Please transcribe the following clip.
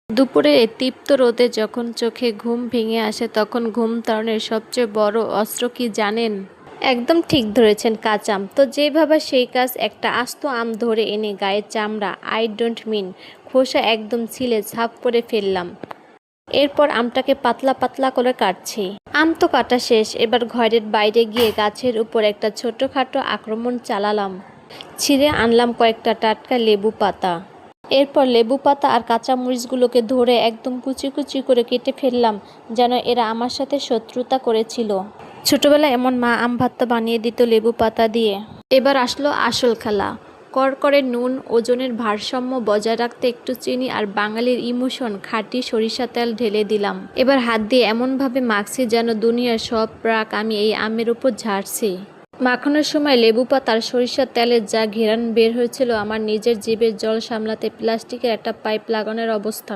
দুপুরে এই তীব্র রোদে যখন চোখে ঘুম ভেঙে আসে তখন ঘুম তাড়ানোর সবচেয়ে বড় অস্ত্র কি জানেন? একদম ঠিক ধরেছেন, কাঁচা আম। তো যেভাবে সেই কাজ, একটা আস্ত আম ধরে এনে গায়ের চামড়া, আই ডোন্ট মিন খোসা একদম ছিলে সাফ করে ফেললাম। এরপর আমটাকে পাতলা পাতলা করে কাটছি। আম তো কাটা শেষ, এবার ঘরের বাইরে গিয়ে গাছের উপর একটা ছোটখাটো আক্রমণ চালালাম। ছিঁড়ে আনলাম কয়েকটা টাটকা লেবু পাতা। এরপর লেবু পাতা আর কাঁচা মরিচগুলোকে ধরে একদম কুচি কুচি করে কেটে ফেললাম, যেন এরা আমার সাথে শত্রুতা করেছিল। ছোটবেলায় এমন মা আম ভর্তা বানিয়ে দিত লেবু পাতা দিয়ে। এবার আসলো আসল খেলা। করকরে নুন, ওজনের ভারসাম্য বজায় রাখতে একটু চিনি আর বাঙালির ইমোশন খাঁটি সরিষা তেল ঢেলে দিলাম। এবার হাত দিয়ে এমনভাবে মাখছি যেন দুনিয়ার সব রাগ আমি এই আমের উপর ঝাড়ছি। মাখানোর সময় লেবু পাতার সরিষার তেলের যা ঘেরান বের হয়েছিল, আমার নিজের জিভের জল সামলাতে প্লাস্টিকের একটা পাইপ লাগানোর অবস্থা।